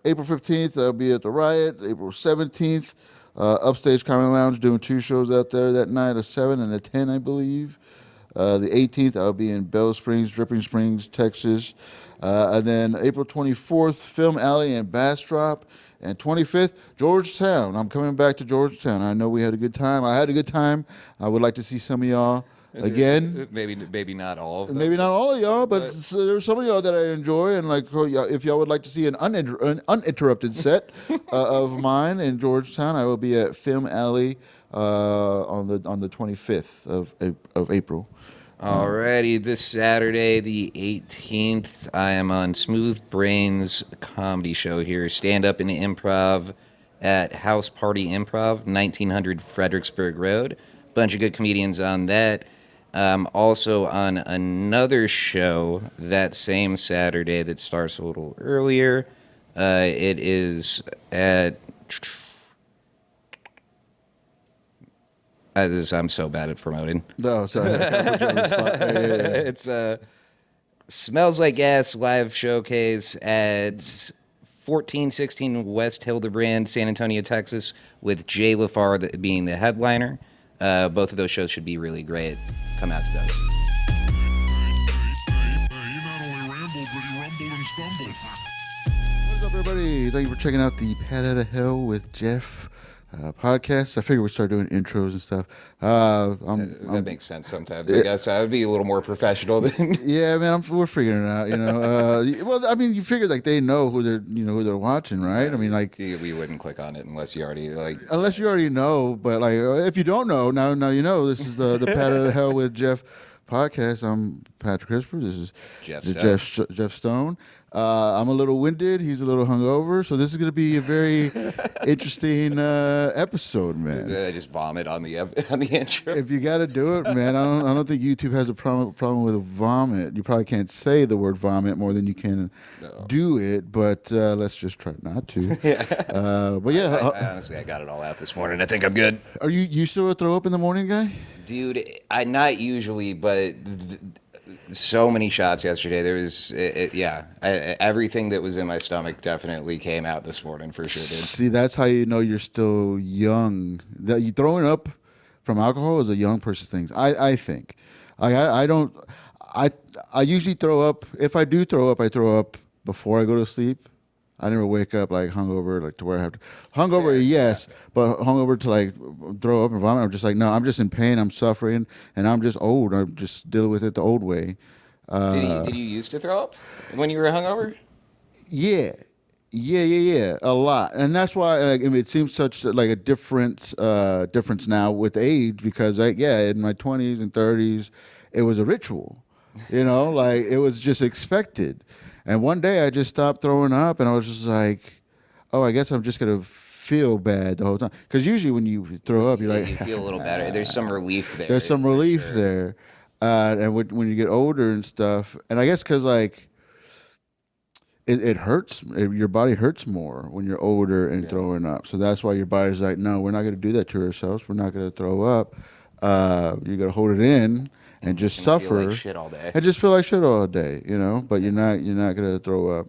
April 15th, I'll be at the Riot. April 17th, Upstage Comedy Lounge doing 2 shows out there that night, a 7 and a 10, I believe. The 18th, I'll be in Bell Springs, Dripping Springs, Texas. And then April 24th, Film Alley and Bastrop. And 25th, Georgetown. I'm coming back to Georgetown. I know we had a good time. I had a good time. I would like to see some of y'all again. Maybe not all of them. Maybe not all of y'all, but there's some of y'all that I enjoy. And like, if y'all would like to see an uninterrupted set of mine in Georgetown, I will be at Film Alley on the 25th of April. Alrighty, this Saturday, the 18th, I am on Smooth Brains comedy show here, stand-up and improv at House Party Improv, 1900 Fredericksburg Road. Bunch of good comedians on that. Also on another show that same Saturday that starts a little earlier. It is at... I'm so bad at promoting. No, sorry. I put you on the spot. Yeah. It's Smells Like Gas live showcase at 1416 West Hildebrand, San Antonio, Texas, with Jay LaFar being the headliner. Both of those shows should be really great. Come out to those. He not only rambled, but he rumbled and stumbled. What's up, everybody? Thank you for checking out the Pat Out of Hell with Jeff podcast. I figured we'd start doing intros and stuff. That makes sense sometimes. I guess I would be a little more professional than. Yeah, man, we're figuring it out. You know, well, I mean, you figure like they know who they're watching, right? I mean, like we wouldn't click on it unless you already unless you already know. But like, if you don't know, now you know. This is the Pat Out of Hell with Jeff podcast. I'm Patrick Crisper. This is Jeff Stone. I'm a little winded. He's a little hungover. So this is going to be a very interesting episode, man. I just vomit on the intro. If you got to do it, man, I don't think YouTube has a problem with a vomit. You probably can't say the word vomit more than you can do it. But let's just try not to. But yeah, I honestly, I got it all out this morning. I think I'm good. Are you still a throw up in the morning guy? Dude, I not usually, but so many shots yesterday. There was, everything that was in my stomach definitely came out this morning for sure, dude. See, that's how you know you're still young. That you throwing up from alcohol is a young person's thing. I think. I don't. I usually throw up. If I do throw up, I throw up before I go to sleep. I never wake up like hungover, like to where I have to. Hungover, yes, but hungover to like throw up and vomit. I'm just like, no, I'm just in pain. I'm suffering, and I'm just old. I'm just dealing with it the old way. Did you used to throw up when you were hungover? Yeah, a lot, and that's why it seems such like a difference now with age because in my 20s and 30s, it was a ritual, like it was just expected. And one day I just stopped throwing up, and I was just like, "Oh, I guess I'm just gonna feel bad the whole time." Because usually when you throw up, you're like, you feel a little better. There's some relief there. There's some relief there, and when you get older and stuff, and I guess because like it hurts, your body hurts more when you're older and throwing up. So that's why your body's like, "No, we're not gonna do that to ourselves. We're not gonna throw up. You gotta hold it in." And just suffer, feel like shit all day. and just feel like shit all day, But you're not gonna throw up.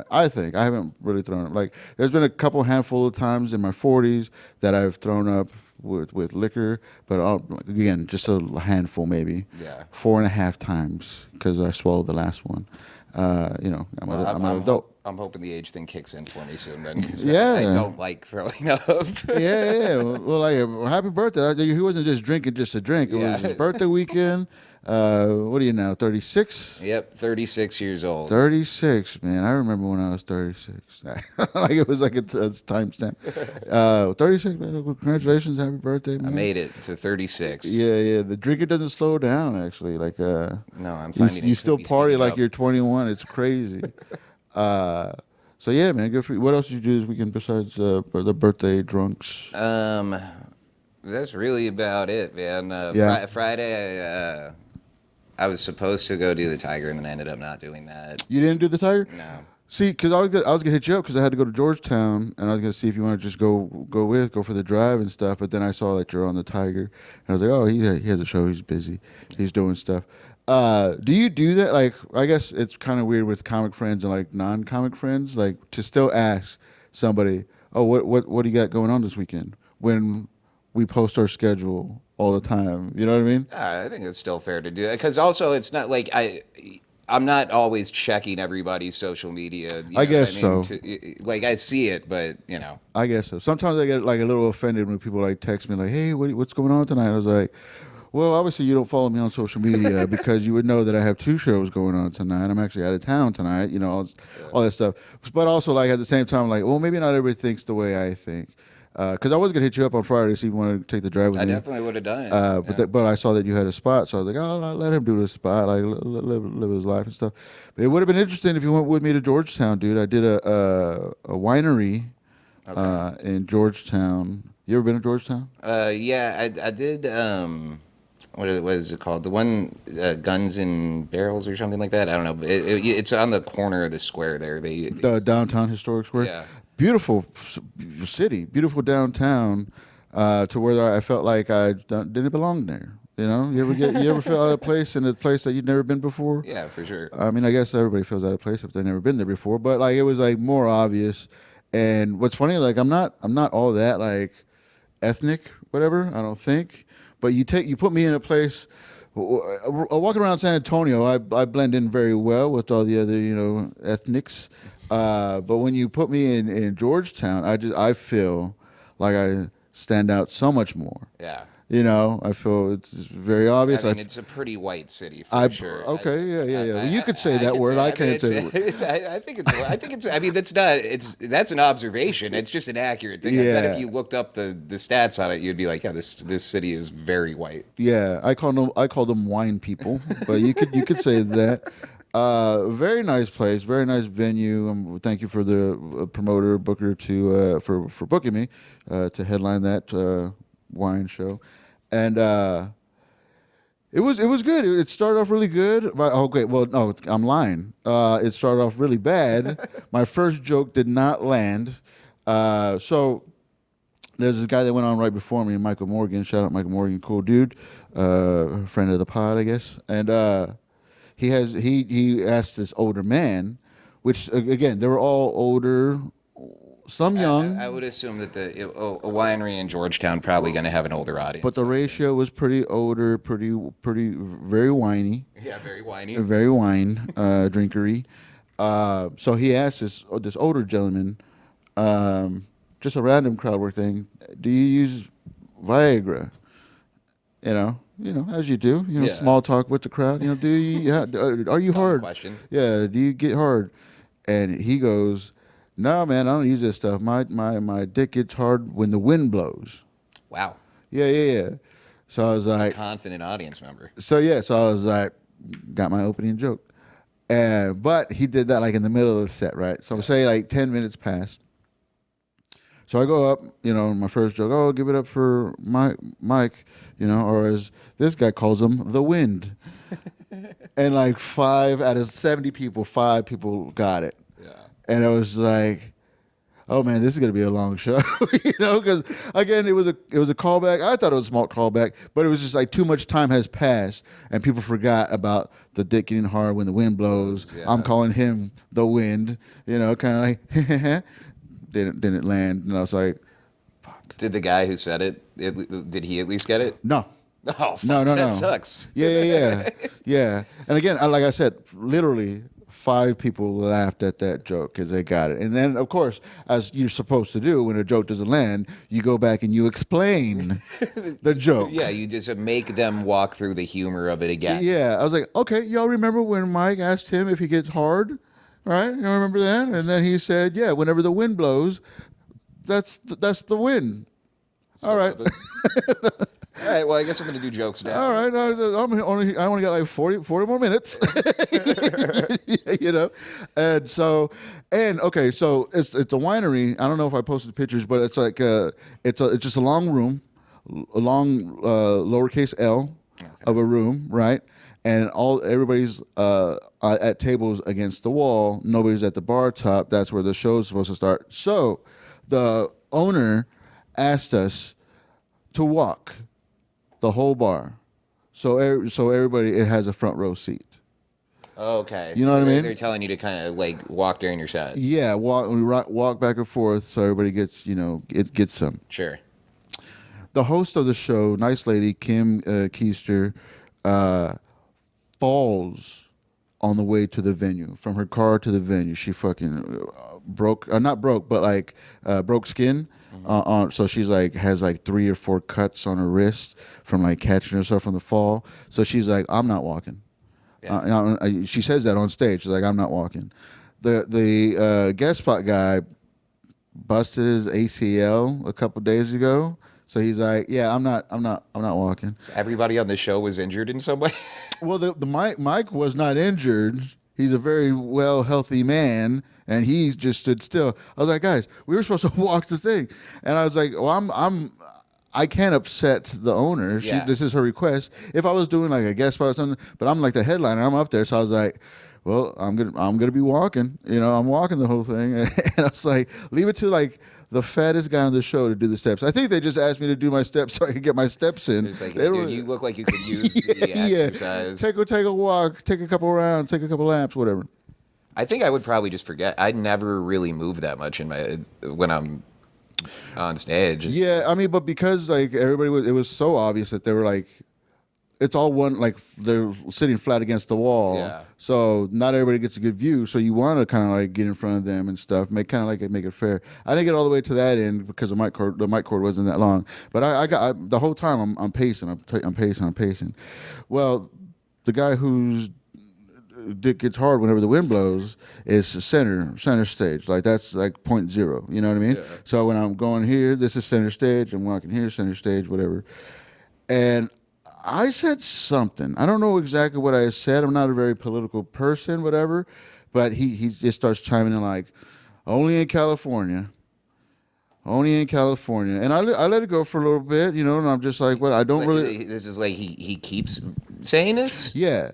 I think I haven't really thrown up. Like there's been a couple handful of times in my 40s that I've thrown up with liquor, but again, just a handful maybe. Yeah. 4.5 times because I swallowed the last one. I'm an adult. I'm hoping the age thing kicks in for me soon then. Yeah. I don't like throwing up. yeah. Well, like, happy birthday. He wasn't just drinking just to drink. It was his birthday weekend. What are you now, 36? Yep, 36 years old. 36, man. I remember when I was 36. Like it was like a timestamp. 36, man. Congratulations. Happy birthday, man. I made it to 36. Yeah. The drinking doesn't slow down, actually. Like, no, I'm finding you still party like you're 21. It's crazy. So yeah, man, good for you. What else did you do this weekend besides the birthday drunks? That's really about it, man. Friday, I was supposed to go do the Tiger, and then I ended up not doing that. You didn't do the Tiger? No. See, because I was gonna hit you up because I had to go to Georgetown, and I was gonna see if you want to just go for the drive and stuff. But then I saw that you're on the Tiger, and I was like, oh, he has a show. He's busy. He's doing stuff. Do you do that? Like, I guess it's kind of weird with comic friends and like non-comic friends, like to still ask somebody, "Oh, what do you got going on this weekend?" When we post our schedule all the time. You know what I mean? I think it's still fair to do that because also it's not like I'm not always checking everybody's social media. You I know what guess I mean? so. Like I see it, but you know. I guess so. Sometimes I get like a little offended when people like text me like, "Hey, what's going on tonight?" I was like, "Well, obviously you don't follow me on social media because you would know that I have two shows going on tonight. I'm actually out of town tonight. You know, all that stuff. But also like at the same time, like, well, maybe not everybody thinks the way I think. Because I was gonna hit you up on Friday to see if you want to take the drive with I me. definitely would have done it. But I saw that you had a spot, so I was like, oh, I'll let him do the spot, like live his life and stuff. But it would have been interesting if you went with me to Georgetown, dude. I did a winery in Georgetown. You ever been to Georgetown? Yeah, I did. What is it called? The one Guns and Barrels or something like that. I don't know. But it's on the corner of the square there. The downtown historic square. Yeah. Beautiful city, beautiful downtown, to where I felt like I didn't belong there. You know, you ever feel out of place in a place that you'd never been before? Yeah, for sure. I mean, I guess everybody feels out of place if they've never been there before, but like it was like more obvious. And what's funny, like I'm not all that like ethnic, whatever. I don't think. But you put me in a place. Walking around San Antonio, I blend in very well with all the other ethnics. But when you put me in Georgetown, I feel like I stand out so much more. Yeah. I feel it's very obvious. I mean, it's a pretty white city for sure. Okay, yeah. Well, you could say that word. I can't say it. I think it's. I mean, that's not. That's an observation. It's just an accurate thing. I bet Yeah. if you looked up the stats on it, you'd be like, yeah, this city is very white. Yeah, I call them wine people, but you could say that. Very nice place, very nice venue. Thank you for the promoter Booker to for booking me to headline that wine show, and it was good. It started off really good. Okay, well, no, I'm lying. It started off really bad. My first joke did not land. So there's this guy that went on right before me, Michael Morgan. Shout out Michael Morgan, cool dude, friend of the pod, I guess. And he asked this older man, which again they were all older, some young. I would assume that a winery in Georgetown probably going to have an older audience. But the ratio was pretty older, pretty, very whiny. Yeah, very whiny. Very wine drinkery. So he asked this older gentleman, just a random crowd work thing. Do you use Viagra? As you do. Yeah. Small talk with the crowd. Do you? Are you hard? Question. Yeah. Do you get hard? And he goes, "No, man, I don't use this stuff. My dick gets hard when the wind blows." Wow. Yeah. So I was It's like, a confident audience member. so I was like, got my opening joke. But he did that like in the middle of the set, right? So say like 10 minutes passed. So I go up, my first joke, oh, give it up for Mike, or as this guy calls him, the wind. And like 5 out of 70 people, 5 people got it. Yeah. And I was like, oh man, this is gonna be a long show, because again, it was a callback. I thought it was a small callback, but it was just like too much time has passed, and people forgot about the dick getting hard when the wind blows. Yeah. I'm calling him the wind, kind of like didn't land, and I was like, fuck. Did the guy who said it, did he at least get it? No. Oh, fuck, No. that sucks. Yeah. And again, like I said, literally 5 people laughed at that joke because they got it. And then, of course, as you're supposed to do when a joke doesn't land, you go back and you explain the joke. Yeah, you just make them walk through the humor of it again. Yeah. I was like, okay, y'all remember when Mike asked him if he gets hard? Right? You remember that? And then he said, yeah, whenever the wind blows, that's the wind. So, All right. All right, well, I guess I'm going to do jokes now. All right, I only got like 40 more minutes, okay, so it's a winery. I don't know if I posted pictures, but it's like it's just a long room, a long lowercase L of a room, right? And everybody's at tables against the wall. Nobody's at the bar top. That's where the show's supposed to start. So the owner asked us to walk the whole bar. So everybody it has a front row seat. Okay. You know so what I mean? They're telling you to kind of like walk during your set. Yeah, walk back and forth so everybody gets it gets some. Sure. The host of the show, nice lady Kim Keister, falls on the way to the venue from her car to the venue. She fucking broke, not broke, but like broke skin. On so she's like has like 3 or 4 cuts on her wrist from like catching herself from the fall. So she's like, I'm not walking. Yeah. She says that on stage. She's like, I'm not walking. The guest spot guy busted his ACL a couple days ago. So he's like, yeah, I'm not walking. So everybody on the show was injured in some way. Well, the Mike was not injured. He's a very well healthy man, and he just stood still. I was like, guys, we were supposed to walk the thing, and I was like, well, I can't upset the owner. Yeah. This is her request. If I was doing like a guest spot or something, but I'm like the headliner, I'm up there, so I was like, well, I'm gonna be walking. I'm walking the whole thing, and I was like, leave it to like the fattest guy on the show to do the steps. I think they just asked me to do my steps so I could get my steps in. It's like, They hey, don't- dude, you look like you could use the exercise. Take a walk, take a couple rounds, take a couple laps, whatever. I think I would probably just forget. I never really move that much when I'm on stage. Yeah, I mean, but because like it was so obvious that they were like, it's all one, like they're sitting flat against the wall. Yeah. So not everybody gets a good view. So you want to kind of like get in front of them and stuff, make it fair. I didn't get all the way to that end because the mic cord wasn't that long. But I got the whole time I'm pacing, I'm pacing. Well, the guy whose dick gets hard whenever the wind blows is center stage. Like that's like point zero. You know what I mean? Yeah. So when I'm going here, this is center stage. I'm walking here, center stage, whatever. And I said something. I don't know exactly what I said. I'm not a very political person, whatever. But he just starts chiming in like, only in California. Only in California. And I let it go for a little bit, and I'm just like, what? I don't Like, really. This is like he keeps saying this. Yeah.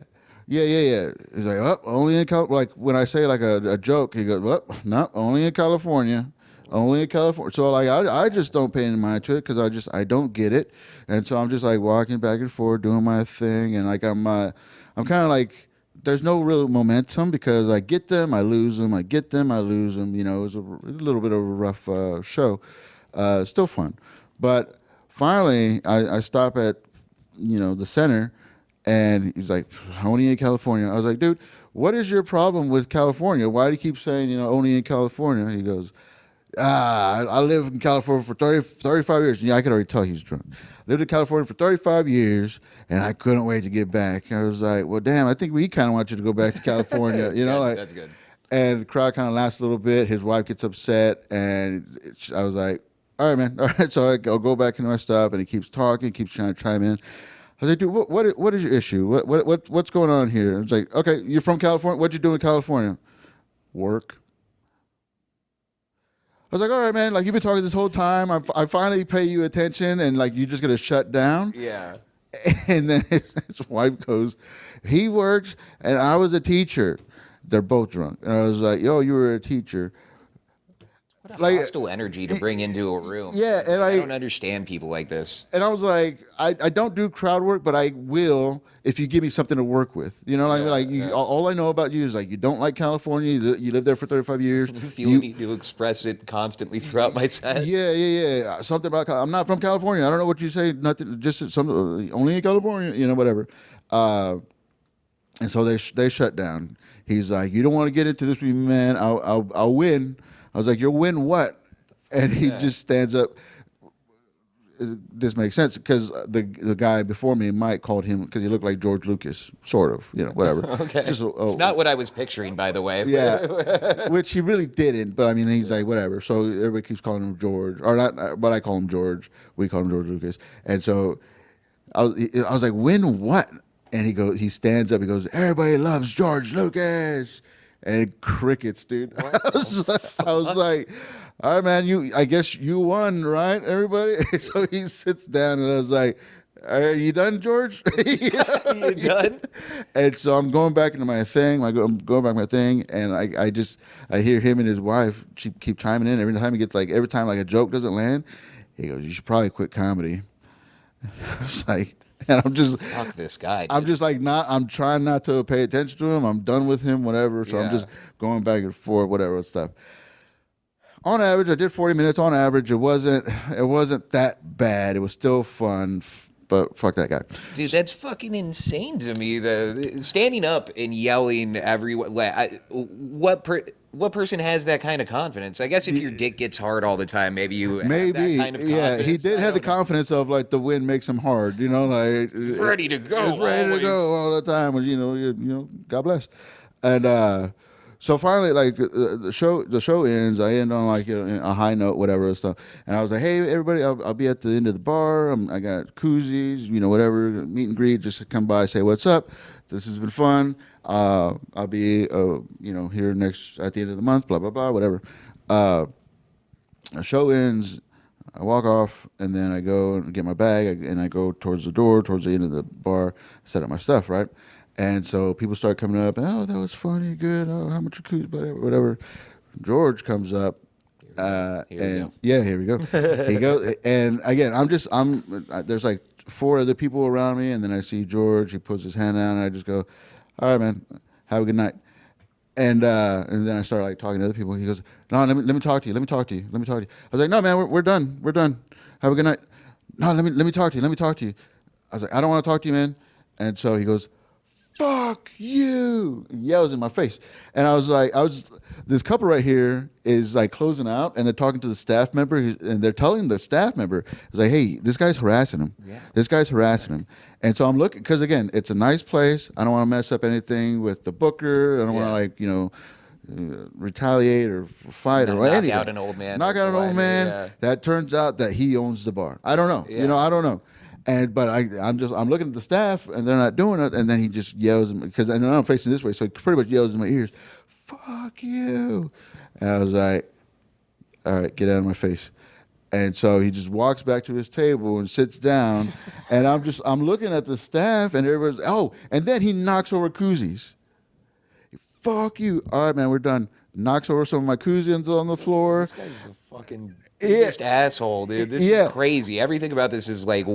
He's like, oh, only in Like when I say like a joke, he goes, well, no, only in California. Only in California. So like I just don't pay any mind to it because I don't get it, and so I'm just like walking back and forth doing my thing, and like I'm kind of like there's no real momentum because I get them, I lose them, I get them, I lose them. It was a little bit of a rough show, still fun, but finally I stop at the center, and he's like, only in California. I was like, dude, what is your problem with California? Why do you keep saying only in California? And he goes, I lived in California for 35 years. Yeah, I could already tell he's drunk. Lived in California for 35 years, and I couldn't wait to get back. I was like, well, damn, I think we kind of want you to go back to California. That's good. And the crowd kind of laughs a little bit. His wife gets upset, and I was like, all right, man. All right, so I'll go back into my stuff, and he keeps talking, keeps trying to chime in. I was like, dude, what is your issue? What's going on here? I was like, okay, you're from California. What'd you do in California? Work. I was like, all right, man, like you've been talking this whole time. I finally pay you attention, and like you're just gonna shut down. Yeah. And then his wife goes, he works, and I was a teacher. They're both drunk, and I was like, yo, you were a teacher. What a hostile energy to bring into a room. Yeah, and I don't understand people like this. And I was like, I don't do crowd work, but I will if you give me something to work with. All I know about you is like you don't like California. You lived there for 35 years. You feel the need to express it constantly throughout my set. Yeah. Something about I'm not from California. I don't know what you say. Nothing. Just some only in California. Whatever. And so they shut down. He's like, you don't want to get into this with me, man. I'll win. I was like, you'll win what? And he just stands up. This makes sense because the guy before me, Mike, called him because he looked like George Lucas, sort of, whatever. Okay. It's not what I was picturing, by the way. Yeah, which he really didn't. But I mean, he's like, whatever. So everybody keeps calling him George, or not, but I call him George. We call him George Lucas. And so I was like, win what? And he stands up, he goes, everybody loves George Lucas. And crickets, dude. I was like, all right, man, I guess you won, right, everybody? So he sits down, and I was like, are you done, George? You done? And so I'm going back into my thing. I'm going back to my thing, and I hear him and his wife keep chiming in. Every time a joke doesn't land, he goes, you should probably quit comedy. I was like, and I'm just Fuck this guy. I'm dude. just like not. I'm trying not to pay attention to him. I'm done with him, whatever. So I'm Yeah. just going back and forth, whatever stuff. On average, I did 40 minutes. On average, it wasn't that bad. It was still fun, but fuck that guy. Dude, that's fucking insane to me. The standing up and yelling everyone. What person has that kind of confidence? I guess if your dick gets hard all the time, maybe you have that Maybe, kind of yeah. confidence. He did I have the don't know. confidence of like the wind makes him hard, like Ready to go. it's ready always. to go all the time. God bless. And so finally, like the show ends. I end on like a high note, whatever and stuff. And I was like, hey, everybody, I'll be at the end of the bar. I got koozies, whatever, meet and greet. Just come by, say what's up. This has been fun. I'll be, here next at the end of the month. Blah blah blah, whatever. The show ends. I walk off, and then I go and get my bag, and I go towards the door, towards the end of the bar, set up my stuff, right? And so people start coming up, oh, that was funny, good, oh, how much you whatever. George comes up, Here we and go. yeah, here we go. He goes, and again, there's like four other people around me, and then I see George. He puts his hand out, and I just go, all right, man, have a good night. And then I start like talking to other people. He goes, no, let me talk to you. Let me talk to you. Let me talk to you. I was like, no, man, we're done. We're done. Have a good night. No, let me talk to you. Let me talk to you. I was like, I don't want to talk to you, man. And so he goes, fuck you. He yells in my face. And this couple right here is like closing out, and they're talking to the staff member, and they're telling the staff member, it's like, hey, this guy's harassing him. Yeah. This guy's harassing him. And so I'm looking, because again, it's a nice place. I don't want to mess up anything with the booker. I don't want to retaliate or fight or Knock anything. out an old man. Knock out an old man. Yeah. That turns out that he owns the bar. I don't know. Yeah. I don't know. But I'm looking at the staff, and they're not doing it, and then he just yells, because I'm facing this way, so he pretty much yells in my ears, fuck you. And I was like, all right, get out of my face. And so he just walks back to his table and sits down, and I'm looking at the staff, and everybody's, and then he knocks over koozies. Fuck you. All right, man, we're done. Knocks over some of my koozies on the floor. This guy's the fucking biggest asshole, dude. This is crazy. Everything about this is like,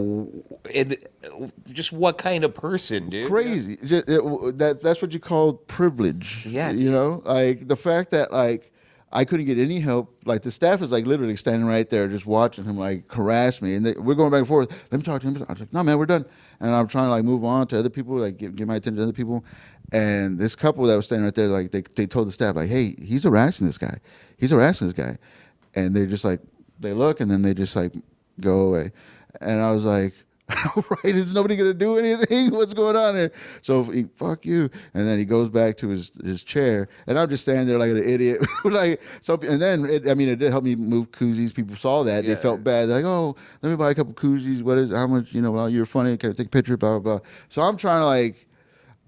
just what kind of person, dude? Crazy. That's what you call privilege. Yeah, dude. Like the fact that like I couldn't get any help. Like the staff is like literally standing right there, just watching him like harass me, and we're going back and forth. Let me talk to him. I was like, no, man, we're done. And I'm trying to like move on to other people, like give my attention to other people. And this couple that was standing right there, like they told the staff, like, hey, he's harassing this guy. He's harassing this guy. And they're just like, they look, and then they just like go away. And I was like, right, is nobody gonna do anything? What's going on here? So fuck you. And then he goes back to his chair, and I'm just standing there like an idiot. And then it did help me move koozies. People saw that, they felt bad. They're like, oh, let me buy a couple koozies. How much? Well, you're funny. Can I take a picture? Blah blah blah. So I'm trying to like.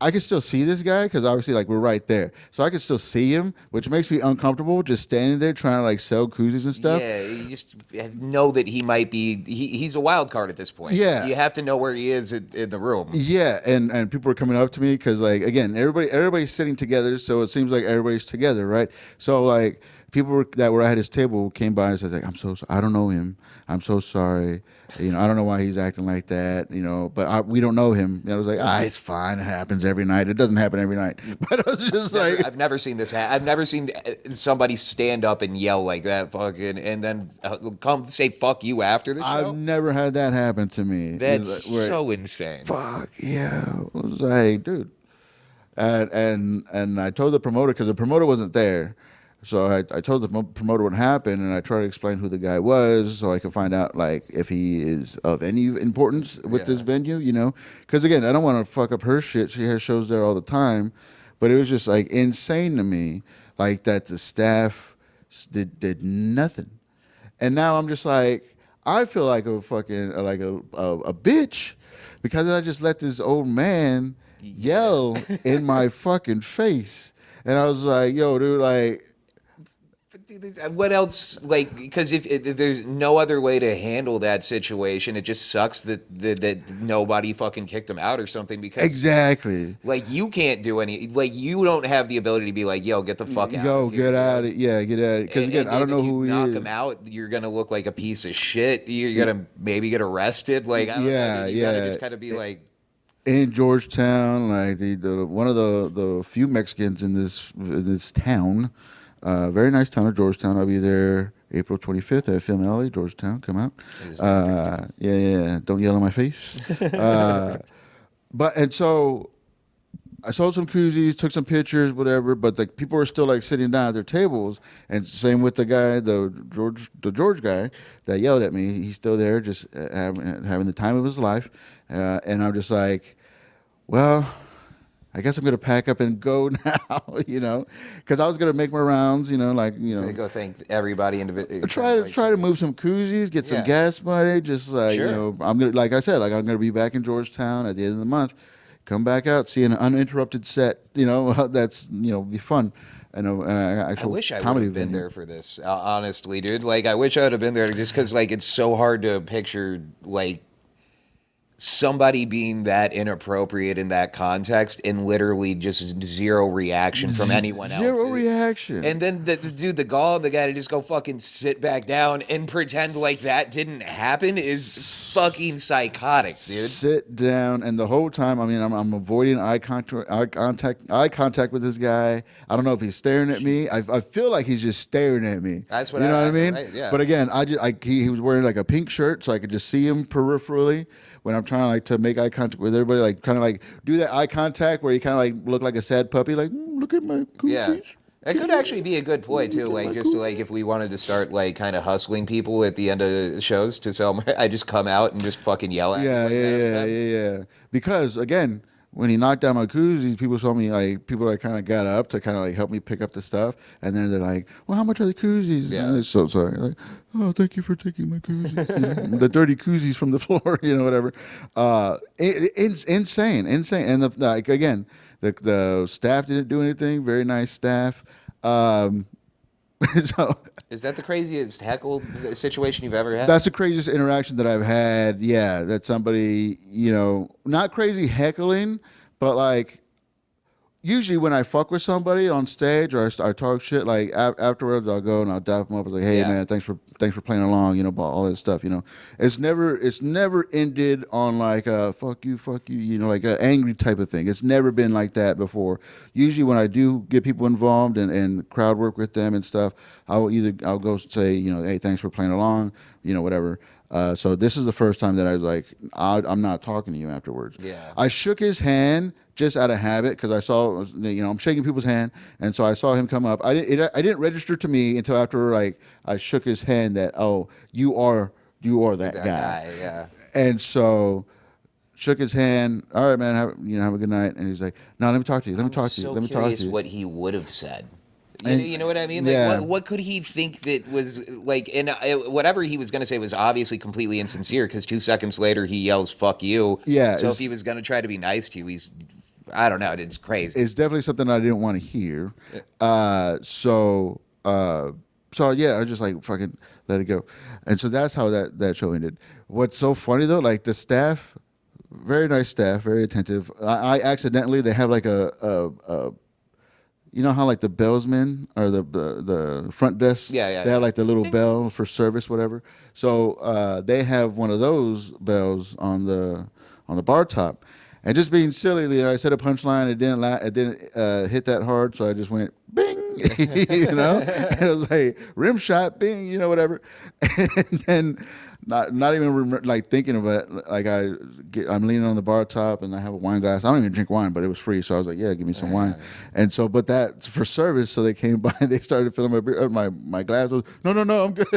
I can still see this guy because obviously, like, we're right there. So I can still see him, which makes me uncomfortable just standing there trying to, like, sell koozies and stuff. Yeah, you just know that he might be, he's a wild card at this point. Yeah. You have to know where he is in the room. Yeah, and people are coming up to me because, like, again, everybody's sitting together, so it seems like everybody's together, right? So, like, people that were at his table came by and said, like, I'm so sorry. I don't know him. I'm so sorry. I don't know why he's acting like that, but we don't know him. And I was like, it's fine. It happens every night. It doesn't happen every night. But I was just like... I've never seen this. I've never seen somebody stand up and yell like that fucking, and then come say fuck you after the show. I've never had that happen to me. That's so insane. Fuck yeah. I was like, dude. And I told the promoter, because the promoter wasn't there. So I told the promoter what happened, and I tried to explain who the guy was so I could find out, like, if he is of any importance with this venue, Because, again, I don't want to fuck up her shit. She has shows there all the time. But it was just, like, insane to me, like, that the staff did nothing. And now I'm just like, I feel like a fucking, like a bitch because I just let this old man yell in my fucking face. And I was like, yo, dude, like... What else? Like, because if there's no other way to handle that situation, it just sucks that nobody fucking kicked him out or something. Because Exactly. like you can't do any. Like you don't have the ability to be like, yo, get the fuck out Yo, of here. get out Dude. of yeah, get out of Because again, I don't And know if you who he knock is. him out, you're gonna look like a piece of shit. You're gonna maybe get arrested. Like I don't know. Yeah, Dude, you gotta yeah. just kind of be like, In Georgetown, like the one of the few Mexicans in this town, very nice town of Georgetown. I'll be there April 25th at Film Alley, Georgetown. Come out. Yeah. Don't yell in my face. And so I sold some koozies, took some pictures, whatever. But like people were still like sitting down at their tables, and same with the guy, the George guy that yelled at me. He's still there, just having the time of his life. And I'm just like, well, I guess I'm gonna pack up and go now, because I was gonna make my rounds, go thank everybody individually. try to move some koozies, get some Yeah. gas money, just like Sure. I'm gonna, like I said, like I'm gonna be back in Georgetown at the end of the month, come back out, see an uninterrupted set, that's be fun. I Actual wish I would comedy have been venue. there for this. Honestly, dude. Like, I wish I would have been there just because, like, it's so hard to picture, like, somebody being that inappropriate in that context and literally just zero reaction from anyone else. Zero reaction. And then the gall of the guy to just go fucking sit back down and pretend like that didn't happen is fucking psychotic, dude. Sit down, and the whole time, I mean, I'm avoiding eye contact with this guy. I don't know if he's staring at me. I feel like he's just staring at me. That's what you know what I that's mean. right, yeah. But again, he was wearing like a pink shirt, so I could just see him peripherally when I'm trying to make eye contact with everybody, like kind of like do that eye contact where you kind of like look like a sad puppy, like look at my cookies. Yeah. It could actually be a good ploy too, like just to, like if we wanted to start like kind of hustling people at the end of the shows to sell. I just come out and just fucking yell at Yeah, them like that every time. yeah. Because again, when he knocked down my koozies, people told me like people that kind of got up to kind of like help me pick up the stuff, and then they're like, "Well, how much are the koozies?" Yeah. And I'm so sorry. Like, oh, thank you for taking my koozies. The dirty koozies from the floor, whatever. Insane, and again, the staff didn't do anything. Very nice staff. So Is that the craziest heckle situation you've ever had? that's the craziest interaction that I've had. Yeah, that somebody, not crazy heckling, but like usually when I fuck with somebody on stage or I talk shit, like afterwards I'll go and I'll dap them up. I was like, hey Yeah. man, thanks for playing along, about all that stuff. It's never ended on like a fuck you, like an angry type of thing. It's never been like that before. Usually when I do get people involved and crowd work with them and stuff, I'll go say, hey, thanks for playing along, whatever. So this is the first time that I was like, I'm not talking to you afterwards. Yeah. I shook his hand just out of habit because I saw, I'm shaking people's hand, and so I saw him come up. I didn't register to me until after like I shook his hand that you are that guy. Yeah. And so shook his hand. All right, man. Have a good night. And he's like, no, let me talk to you. Let me talk to you. So Let me talk curious to you. what he would have said. And- You know what I mean? Like, yeah. what could he think that was like? And whatever he was going to say was obviously completely insincere because 2 seconds later he yells "fuck you." Yeah, So it's- if he was going to try to be nice to you, I don't know. It's crazy. It's definitely something I didn't want to hear. So yeah, I was just like fucking let it go. And so that's how that show ended. What's so funny though, like the staff, very nice staff, very attentive. I accidentally, they have like a you know how like the bellsmen or the front desk, Yeah. they have like the little bell for service, whatever. So they have one of those bells on the bar top, and just being silly, I said a punchline. It didn't hit that hard, so I just went bing, and it was like rim shot, bing, whatever, and then. Not even like thinking of it. Like I'm leaning on the bar top and I have a wine glass. I don't even drink wine, but it was free, so I was like, "Yeah, give me some wine." And so, but that's for service. So they came by and they started filling my beer. My glass was no, I'm good.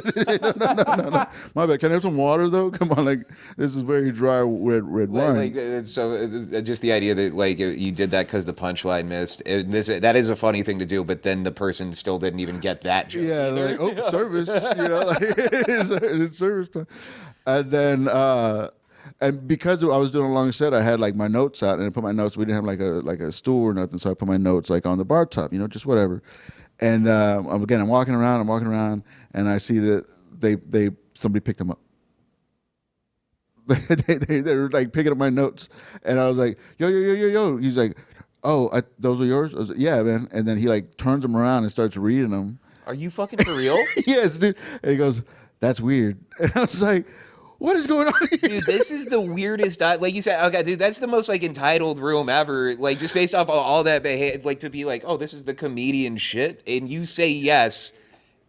no. My bad. Can I have some water though? Come on, like this is very dry red wine. So just the idea that like you did that because the punchline missed. That is a funny thing to do, but then the person still didn't even get that joke. Yeah, either. like service, like it's service time. And then and because I was doing a long set, I had like my notes out and I put my notes. We didn't have like a stool or nothing, so I put my notes like on the bar top, just whatever. And I'm walking around, and I see that somebody picked them up. They're like picking up my notes, and I was like, yo. He's like, oh, those are yours? I was like, yeah, man. And then he like turns them around and starts reading them. Are you fucking for real? Yes, dude. And he goes, that's weird. And I was like, what is going on here? Dude, this is the weirdest. Like you said, okay, dude, that's the most like entitled room ever. Like just based off of all that behavior, like to be like, oh, this is the comedian shit, and you say yes,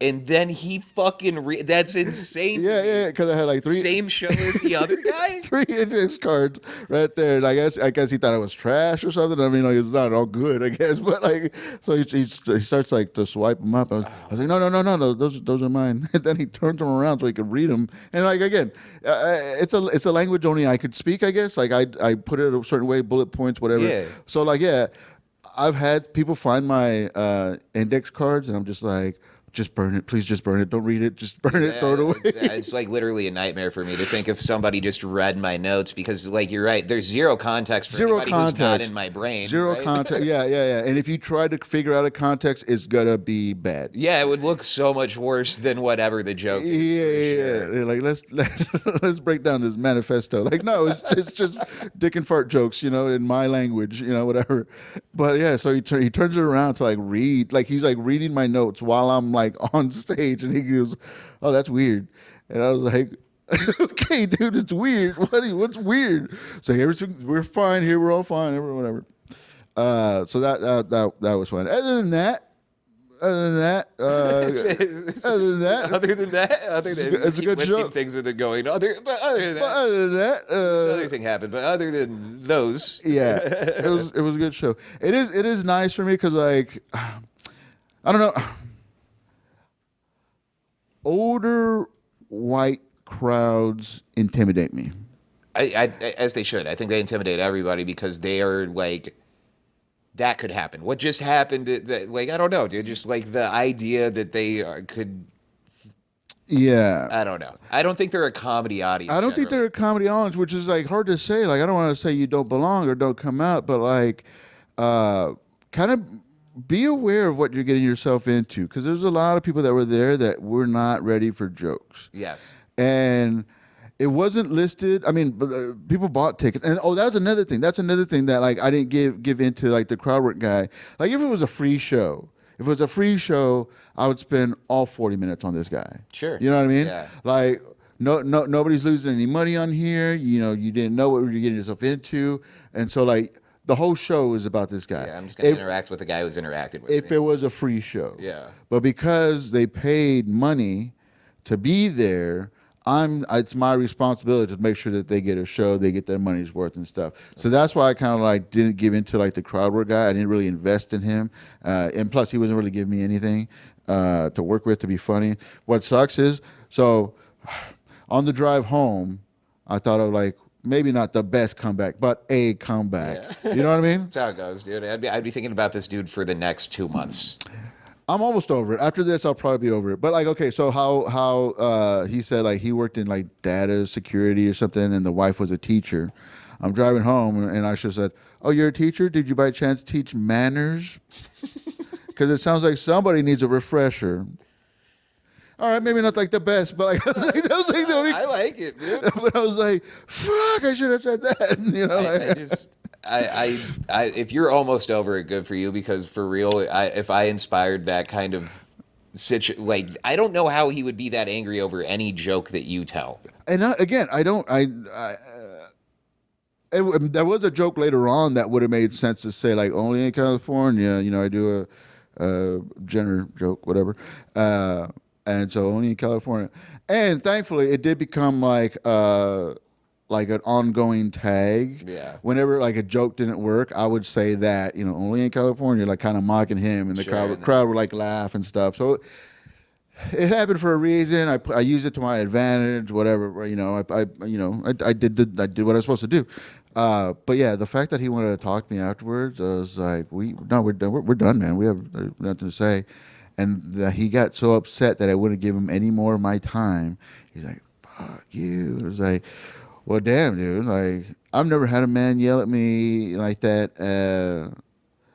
and then he fucking. That's insane. Yeah, because I had like three. Same show as the other guy. 3 index cards right there. And I guess he thought it was trash or something. I mean, like it's not all good, I guess. But like, so he starts like to swipe them up. I was like, no, those are mine. And then he turns them around so he could read them. And like again, it's a language only I could speak, I guess. Like I put it a certain way, bullet points, whatever. Yeah. So like I've had people find my index cards, and I'm just like, just burn it. Please just burn it. Don't read it. Just burn it. Throw it away. It's like literally a nightmare for me to think if somebody just read my notes because, like, you're right. There's zero context for anybody who's not in my brain. Zero right? context. Yeah. And if you try to figure out a context, it's gonna be bad. Yeah, it would look so much worse than whatever the joke is. Yeah. They're like, let's break down this manifesto. Like, no, it's just dick and fart jokes, in my language, whatever. But yeah, so he turns it around to like read, like he's like reading my notes while I'm like on stage, and he goes, "Oh, that's weird," and I was like, "Okay, dude, it's weird. What's weird?" So we're fine here. We're all fine. Whatever. So that was fun. Other than that, it's a good show. Things are going. Other than that, this other thing happened. But other than those, yeah, it was a good show. It is nice for me because like, I don't know. Older white crowds intimidate me. I as they should. I think they intimidate everybody because they are like, that could happen. What just happened? Like, I don't know, dude. Just like the idea that they could. Yeah. I don't know. I don't think they're a comedy audience. I don't think they're a comedy audience, which is like hard to say. Like, I don't want to say you don't belong or don't come out, but like, kind of be aware of what you're getting yourself into, because there's a lot of people that were there that were not ready for jokes. Yes. And it wasn't listed. I mean, people bought tickets, and that was another thing. That's another thing that like I didn't give into like the crowd work guy. Like if it was a free show, I would spend all 40 minutes on this guy. Sure. You know what I mean? Yeah. Like nobody's losing any money on here. You didn't know what you're getting yourself into, and so like. The whole show is about this guy. Yeah, I'm just going to interact with the guy who's interacted with if me. it was a free show. Yeah. But because they paid money to be there, it's my responsibility to make sure that they get a show, they get their money's worth and stuff. So that's why I kind of like didn't give into like the crowd work guy. I didn't really invest in him. And plus he wasn't really giving me anything to work with to be funny. What sucks is, so on the drive home, I thought of like, maybe not the best comeback, but a comeback. Yeah. You know what I mean? That's how it goes, dude. I'd be thinking about this dude for the next 2 months. I'm almost over it. After this, I'll probably be over it. But like, okay, so how he said like he worked in like data security or something, and the wife was a teacher. I'm driving home, and I should have said, "Oh, you're a teacher? Did you by chance teach manners?" Because it sounds like somebody needs a refresher. All right, maybe not like the best, but like, that was like the only. I like it, dude. But I was like, "Fuck! I should have said that." If you're almost over it, good for you. Because for real, if I inspired that kind of like, I don't know how he would be that angry over any joke that you tell. And again, I don't. There was a joke later on that would have made sense to say like only in California. I do a gender joke, whatever. And so only in California. And thankfully, it did become like an ongoing tag. Yeah. Whenever like a joke didn't work, I would say that, only in California, like kind of mocking him, and the crowd would like laugh and stuff. So it happened for a reason. I used it to my advantage, whatever. I did what I was supposed to do. But yeah, the fact that he wanted to talk to me afterwards, I was like, we're done. We're done, man. We have nothing to say. And that he got so upset that I wouldn't give him any more of my time. He's like, "Fuck you." I was like, "Well, damn, dude. Like, I've never had a man yell at me like that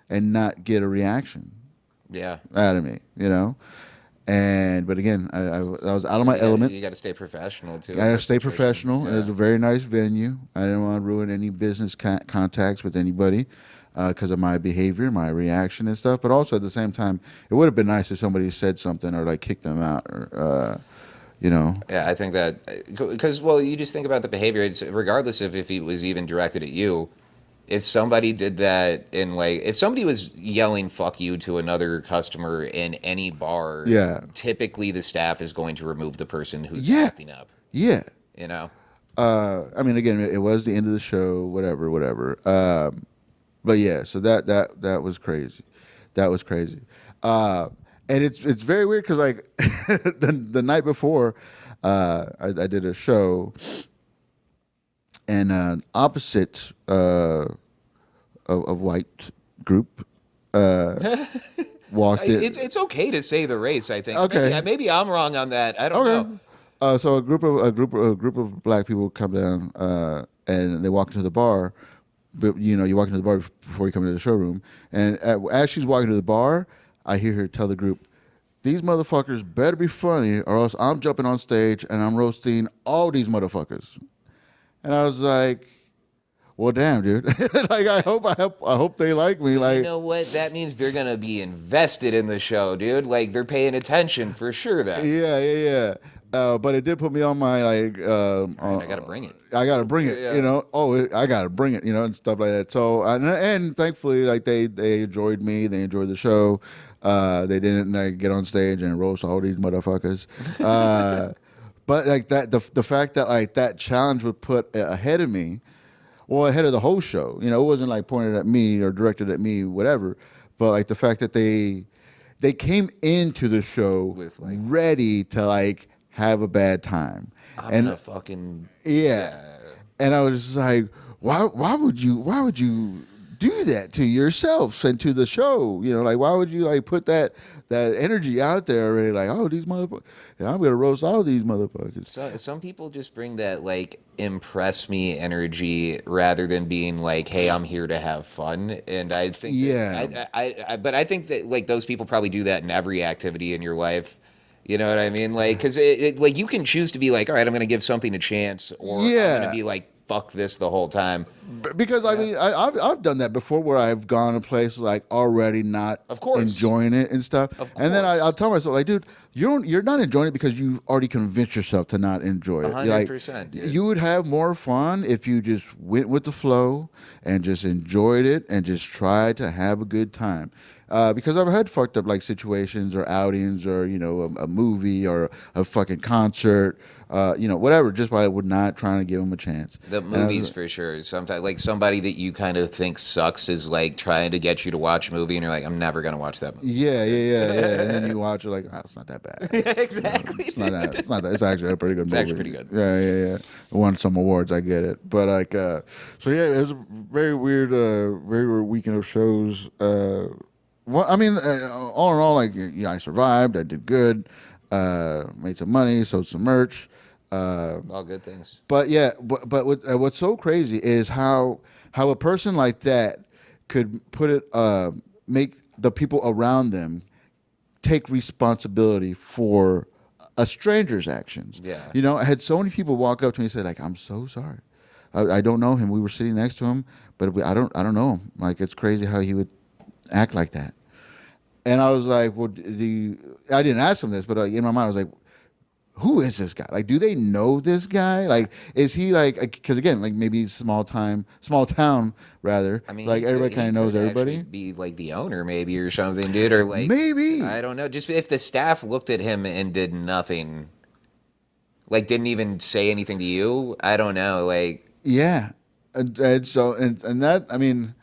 and not get a reaction." Yeah. out of me, but again, I was out of my element. You got to stay professional too. I in gotta those stay situations. professional. It was a very nice venue. I didn't want to ruin any business contacts with anybody because of my behavior, my reaction, and stuff. But also at the same time, it would have been nice if somebody said something or like kicked them out or, Yeah, I think that because you just think about the behavior. It's regardless of if it was even directed at you. If somebody did that in if somebody was yelling "fuck you" to another customer in any bar, Yeah. typically the staff is going to remove the person who's Yeah. acting up. Yeah. You know. I mean, again, it was the end of the show, whatever. But yeah, so that was crazy. That was crazy. And it's very weird because like the night before, I did a show, and opposite of white group walked in. It's okay to say the race. I think. Okay. Maybe I'm wrong on that. I don't Okay. know. So a group of black people come down, and they walk into the bar. But you walk into the bar before you come into the showroom, and as she's walking to the bar, I hear her tell the group, "These motherfuckers better be funny, or else I'm jumping on stage and I'm roasting all these motherfuckers." And I was like, "Well, damn, dude. Like, I hope they like me." Like, You know what? That means they're gonna be invested in the show, dude. Like they're paying attention for sure. yeah. But it did put me on my I gotta bring it. I gotta bring it, Yeah. I gotta bring it, and stuff like that. So and thankfully, like they enjoyed me, they enjoyed the show. They didn't get on stage and roast all these motherfuckers. But like that, the fact that like that challenge was put ahead of me, well, ahead of the whole show. It wasn't like pointed at me or directed at me, whatever. But like the fact that they came into the show With, like, ready to like have a bad time. I'm gonna fucking Yeah. And I was just like, why would you do that to yourself and to the show? Like why would you like put that energy out there already, like, oh, these motherfuckers, I'm gonna roast all these motherfuckers. So some people just bring that like impress me energy rather than being like, hey, I'm here to have fun. And I think but I think that like those people probably do that in every activity in your life. You know what I mean? Like, because like you can choose to be like, all right, I'm going to give something a chance, or I'm going to be like, fuck this the whole time. Because I mean, I've done that before where I've gone to places like already not enjoying it and stuff, and then I'll tell myself like, dude, you're not enjoying it because you've already convinced yourself to not enjoy it. 100%. Like, you would have more fun if you just went with the flow and just enjoyed it and just tried to have a good time. Because I've had fucked up like situations or outings or a movie or a fucking concert, whatever, just by not trying to give them a chance. The movies for sure. Sometimes like somebody that you kind of think sucks is like trying to get you to watch a movie, and you're like, I'm never gonna watch that movie. Yeah. And then you watch it like, oh, it's not that bad. Exactly. It's not that. It's not that. It's actually a pretty good movie. It's actually pretty good. Yeah. It won some awards. I get it. But like, so yeah, it was a very weird weekend of shows. Well, I mean, all in all, like, I survived. I did good. Made some money. Sold some merch. All good things. But yeah, but what's so crazy is how a person like that could make the people around them take responsibility for a stranger's actions. Yeah. I had so many people walk up to me and say like, "I'm so sorry. I don't know him. We were sitting next to him, but I don't know him. Like, it's crazy how he would act like that." And I was like, well, I didn't ask him this, but in my mind, I was like, who is this guy? Like, do they know this guy? Like, is he like, because again, like maybe small town, rather. I mean, like everybody kind of knows everybody. Be like the owner, maybe, or something, dude, or like maybe, I don't know. Just if the staff looked at him and did nothing, like didn't even say anything to you, I don't know. Like, yeah, and so and that, I mean,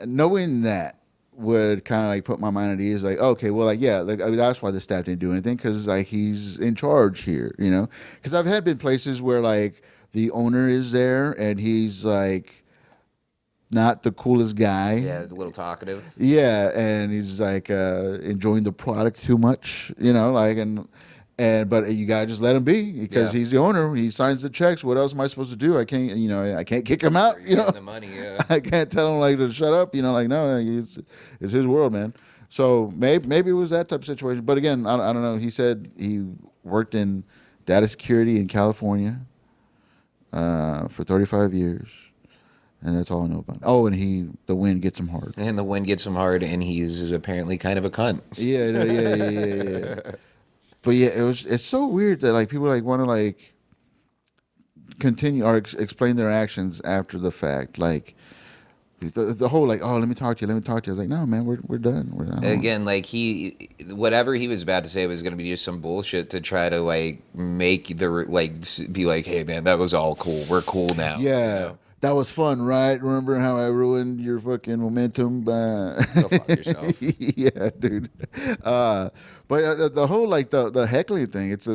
knowing that would kind of like put my mind at ease, like, okay, well, like, yeah, like, I mean, that's why the staff didn't do anything, because like he's in charge here, because I've been places where like the owner is there and he's like not the coolest guy, yeah, a little talkative, yeah, and he's like enjoying the product too much, like, but you gotta just let him be, because he's the owner. He signs the checks. What else am I supposed to do? I can't, I can't kick him out. The money, yeah. I can't tell him like to shut up. Like, no, it's his world, man. So maybe it was that type of situation. But again, I don't know. He said he worked in data security in California for 35 years, and that's all I know about it. Oh, and the wind gets him hard. And the wind gets him hard, and he's apparently kind of a cunt. Yeah, no, yeah. But yeah, it's so weird that like people like want to like continue or explain their actions after the fact. Like the whole like, oh, let me talk to you. I was like, no, man, we're done. We're done. Again, like whatever he was about to say was going to be just some bullshit to try to like make be like, hey man, that was all cool. We're cool now. Yeah. You know? That was fun, right? Remember how I ruined your fucking momentum? Go fuck yourself. Yeah, dude. But the whole like the heckling thing, it's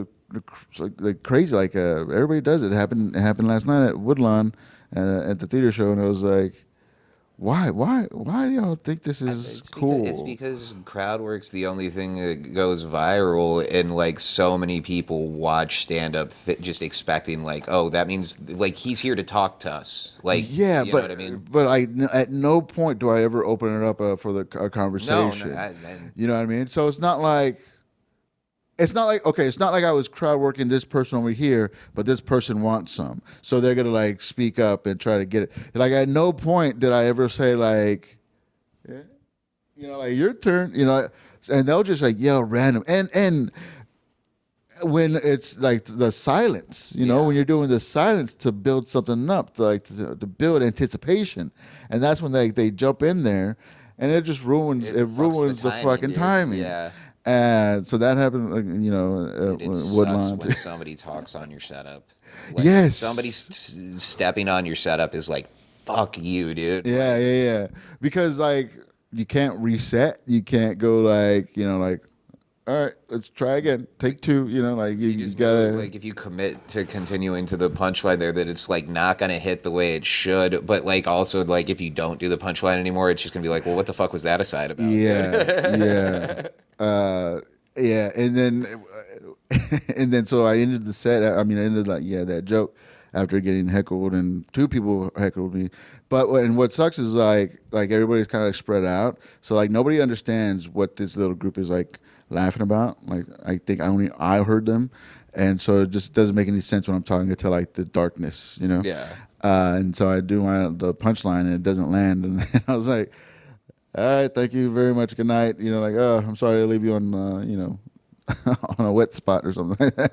like crazy. Like everybody does it. It happened last night at Woodlawn at the theater show, and I was like, why do y'all think this is cool? It's because crowd work's the only thing that goes viral, and like so many people watch stand up just expecting like, oh, that means like he's here to talk to us. Like, yeah, you but know what I mean? but at no point do I ever open it up for a conversation. No, you know what I mean? So it's not like okay, it's not like I was crowd working this person over here, but this person wants some, so they're gonna like speak up and try to get it. Like at no point did I ever say like, yeah, like your turn, and they'll just like yell random and when it's like the silence, when you're doing the silence to build something up, to build anticipation, and that's when they jump in there, and it just ruins the fucking timing. Yeah. And so that happened, Dude, it sucks Woodlawn. when somebody talks on your setup. Like, Yes. Somebody stepping on your setup is like, fuck you, dude. Yeah. Because like you can't reset. You can't go like, all right, let's try again. Take two. Like you just gotta know, like if you commit to continuing to the punchline there, that it's like not gonna hit the way it should. But like also like if you don't do the punchline anymore, it's just gonna be like, well, what the fuck was that aside about? Yeah. Yeah, and then so I ended the set. I ended like that joke after getting heckled, and two people heckled me. And what sucks is like everybody's kind of spread out, so like nobody understands what this little group is like laughing about. Like I think I heard them, and so it just doesn't make any sense when I'm talking to like the darkness, Yeah. And so I do the punchline, and it doesn't land, and I was like, all right, thank you very much. Good night. Like, oh, I'm sorry to leave you on, on a wet spot or something like that.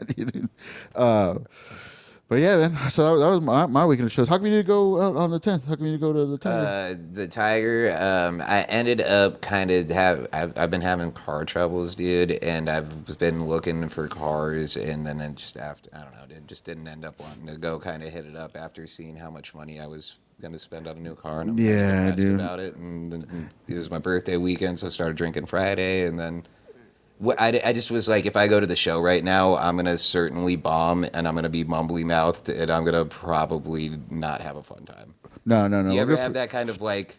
But yeah, man. So that was my weekend of shows. How come you didn't go out on the 10th? How come you didn't go to the Tiger? The Tiger. I ended up kind of I've been having car troubles, dude, and I've been looking for cars, and then it just I don't know, dude, just didn't end up wanting to go kind of hit it up after seeing how much money I was gonna spend on a new car, and I'm dude. about it. And then it was my birthday weekend, so I started drinking Friday, and then. I just was like, if I go to the show right now, I'm going to certainly bomb, and I'm going to be mumbly mouthed, and I'm going to probably not have a fun time. No. Do you ever have that kind of like,